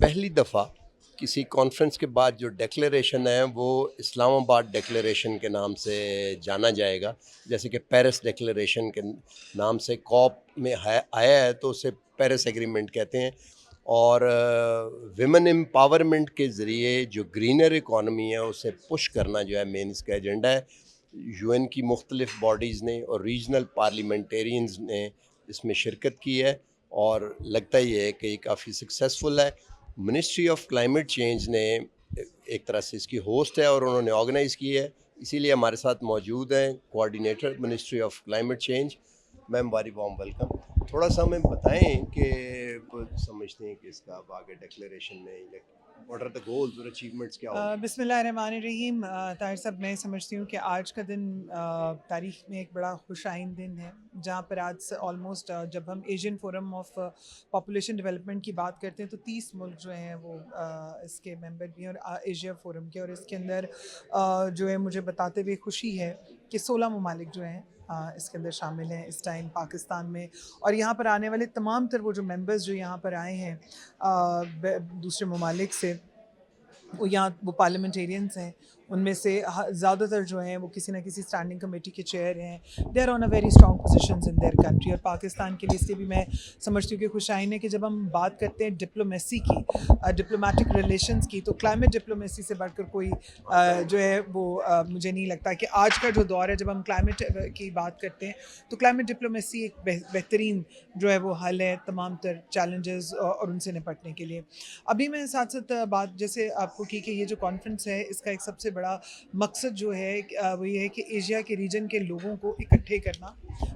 پہلی دفعہ کسی کانفرنس کے بعد جو ڈیکلیریشن ہے وہ اسلام آباد ڈیکلیریشن کے نام سے جانا جائے گا. جیسے کہ پیرس ڈیکلیریشن کے نام سے کوپ میں آیا ہے تو اسے پیرس ایگریمنٹ کہتے ہیں. اور ویمن امپاورمنٹ کے ذریعے جو گرینر اکانومی ہے اسے پش کرنا جو ہے مین اس کا ایجنڈا ہے. یو این کی مختلف باڈیز نے اور ریجنل پارلیمنٹیرینز نے اس میں شرکت کی ہے اور لگتا یہ ہے کہ یہ کافی سکسیزفل ہے. منسٹری آف کلائمیٹ چینج نے ایک طرح سے اس کی ہوسٹ ہے اور انہوں نے آرگنائز کی ہے, اسی لیے ہمارے ساتھ موجود ہیں coordinator ministry of climate change. Ma'am very warm welcome. تھوڑا سا ہمیں بتائیں کہ سمجھتے ہیں کہ اس کا آگے ڈیکلیریشن میں واٹ آر دا گولز اور اچیومنٹس کیا ہوں. بسم اللہ الرحمن الرحیم. طاہر صاحب, میں سمجھتی ہوں کہ آج کا دن تاریخ میں ایک بڑا خوش آئند دن ہے, جہاں پر آج سے آلموسٹ جب ہم Asian forum of population development کی بات کرتے ہیں تو 30 ملک جو ہیں وہ اس کے ممبر بھی ہیں اور ایشیا فورم کے, اور اس کے اندر جو ہے مجھے بتاتے ہوئے خوشی ہے کہ 16 ممالک جو ہیں اس کے اندر شامل ہیں اس ٹائم پاکستان میں. اور یہاں پر آنے والے تمام تر وہ جو ممبرز جو یہاں پر آئے ہیں دوسرے ممالک سے, وہ پارلیمنٹیرینس ہیں, ان میں سے زیادہ تر جو ہیں وہ کسی نہ کسی اسٹینڈنگ کمیٹی کے چیئر ہیں. They are on a very strong positions in their country. اور پاکستان کے لیے اس لیے بھی میں سمجھتی ہوں کہ خوش آئین ہے کہ جب ہم بات کرتے ہیں ڈپلومیسی کی, ڈپلومیٹک ریلیشنز کی, تو کلائمیٹ ڈپلومیسی سے بڑھ کر کوئی جو ہے وہ مجھے نہیں لگتا کہ آج کا جو دور ہے جب ہم کلائمیٹ کی بات کرتے ہیں تو کلائمیٹ ڈپلومیسی ایک بہترین جو ہے وہ حل ہے تمام تر چیلنجز اور ان سے نپٹنے کے لیے. ابھی میں ساتھ ساتھ بات جیسے آپ کو کی کہ یہ جو کانفرنس ہے اس کا ایک سب سے بڑا مقصد جو ہے وہ یہ ہے کہ ایشیا کے ریجن کے لوگوں کو اکٹھے کرنا,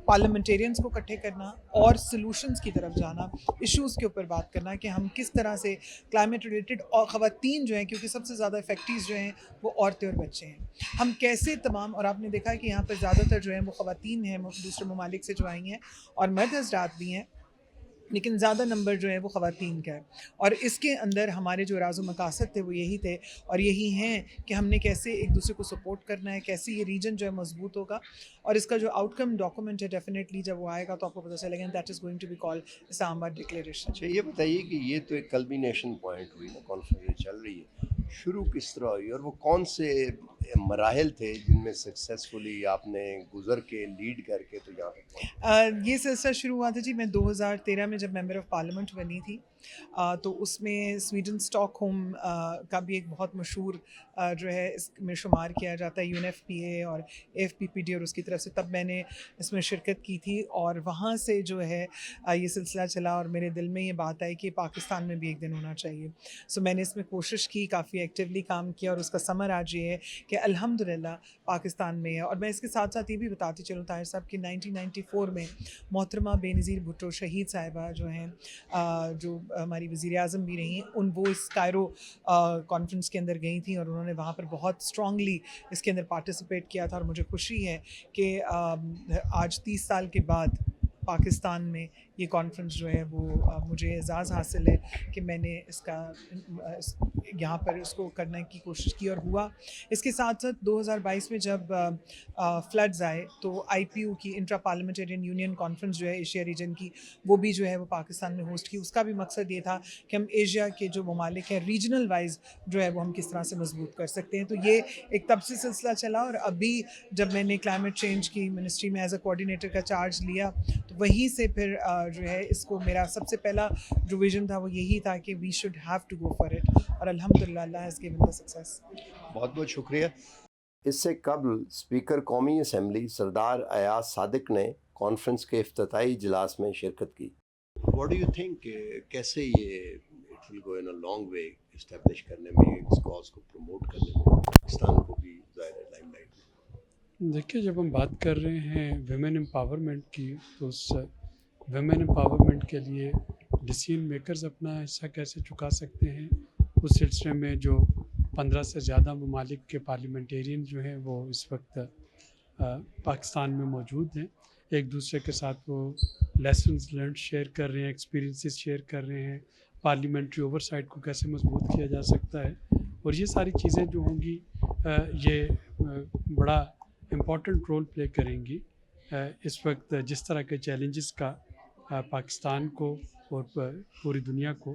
پارلیمنٹیرینس کو اکٹھے کرنا اور سلوشنز کی طرف جانا, ایشوز کے اوپر بات کرنا کہ ہم کس طرح سے کلائمیٹ ریلیٹڈ, اور خواتین جو ہیں کیونکہ سب سے زیادہ افیکٹیز جو ہیں وہ عورتیں اور بچے ہیں, ہم کیسے تمام, اور آپ نے دیکھا کہ یہاں پر زیادہ تر جو ہیں وہ خواتین ہیں دوسرے ممالک سے جو آئی ہیں, اور مرد حضرات بھی ہیں, لیکن زیادہ نمبر جو ہے وہ خواتین کا ہے. اور اس کے اندر ہمارے جو راز و مقاصد تھے وہ یہی تھے اور یہی ہیں کہ ہم نے کیسے ایک دوسرے کو سپورٹ کرنا ہے, کیسے یہ ریجن جو ہے مضبوط ہوگا. اور اس کا جو آؤٹ کم ڈاکومنٹ ہے ڈیفینیٹلی جب وہ آئے گا تو آپ کو پتہ چلے گا, that is going to be call Islamabad declaration. اچھا یہ بتائیے کہ یہ تو ایک کلمینیشن پوائنٹ ہوئی نا, کانفرنس چل رہی ہے, شروع کس طرح ہوئی اور وہ کون سے مراحل تھے جن میں سکسیزفلی آپ نے گزر کے لیڈ کر کے تو یہاں پہ یہ سلسلہ شروع ہوا تھا جی, میں 2013 میں جب ممبر آف پارلیمنٹ بنی تھی تو اس میں سویڈن اسٹاک ہوم کا بھی ایک بہت مشہور جو ہے اس میں شمار کیا جاتا ہے, UNFPA اور AFPPD, اور اس کی طرف سے تب میں نے اس میں شرکت کی تھی. اور وہاں سے جو ہے یہ سلسلہ چلا اور میرے دل میں یہ بات آئی کہ پاکستان میں بھی ایک دن ہونا چاہیے. سو میں نے اس میں کوشش کی, کافی ایکٹیولی کام کیا, اور اس کا ثمر آج یہ ہے کہ الحمدللہ پاکستان میں ہے. اور میں اس کے ساتھ ساتھ یہ بھی بتاتی چلوں طاہر صاحب کہ 1994 میں محترمہ بے نظیر بھٹو شہید صاحبہ جو ہیں, جو ہماری وزیر اعظم بھی رہی ہیں, وہ اس کائرو کانفرنس کے اندر گئی تھیں اور انہوں نے وہاں پر بہت اسٹرانگلی اس کے اندر پارٹیسپیٹ کیا تھا. اور مجھے خوشی ہے کہ آج 30 سال کے بعد پاکستان میں یہ کانفرنس جو ہے وہ مجھے اعزاز حاصل ہے کہ میں نے اس کا یہاں پر اس کو کرنے کی کوشش کی اور ہوا. اس کے ساتھ ساتھ 2022 میں جب فلڈز آئے تو IPU کی انٹرا پارلیمنٹیرین یونین کانفرنس جو ہے ایشیا ریجن کی, وہ بھی جو ہے وہ پاکستان میں ہوسٹ کی. اس کا بھی مقصد یہ تھا کہ ہم ایشیا کے جو ممالک ہیں ریجنل وائز جو ہے وہ ہم کس طرح سے مضبوط کر سکتے ہیں. تو یہ ایک تب سے سلسلہ چلا, اور ابھی جب میں نے کلائمیٹ چینج کی منسٹری میں ایز اے کوآرڈینیٹر کا چارج لیا تو وہیں سے پھر جو ہے اس کو میرا سب سے پہلا جو ویژن تھا وہ یہی تھا کہ we should have to go for it, اور الحمدللہ Allah has given the success. بہت بہت شکریہ. اس سے قبل اسپیکر قومی اسمبلی سردار ایاز صادق نے کانفرنس کے افتتاحی اجلاس میں شرکت کی. واٹ ڈو یو تھنک کیسے یہ it will go in a long way establish کرنے میں, اس کاز کو پروموٹ کرنے میں, پاکستان کو بھی ظاہر ہے لائم لائٹ میں. دیکھیے, جب ہم بات کر رہے ہیں ویمن امپاورمنٹ کی تو اس ویمن امپاورمنٹ کے لیے ڈیسیژن میکرز اپنا حصہ کیسے چکا سکتے ہیں, اس سلسلے میں جو 15 سے زیادہ ممالک کے پارلیمنٹیرین جو ہیں وہ اس وقت پاکستان میں موجود ہیں. ایک دوسرے کے ساتھ وہ لیسنز لرنڈ شیئر کر رہے ہیں, ایکسپیرینسز شیئر کر رہے ہیں, پارلیمنٹری اوور سائٹ کو کیسے مضبوط کیا جا سکتا ہے. اور یہ ساری چیزیں جو ہوں گی یہ بڑا امپورٹنٹ رول پلے کریں گی. اس وقت جس طرح کے چیلنجز کا پاکستان کو اور پوری دنیا کو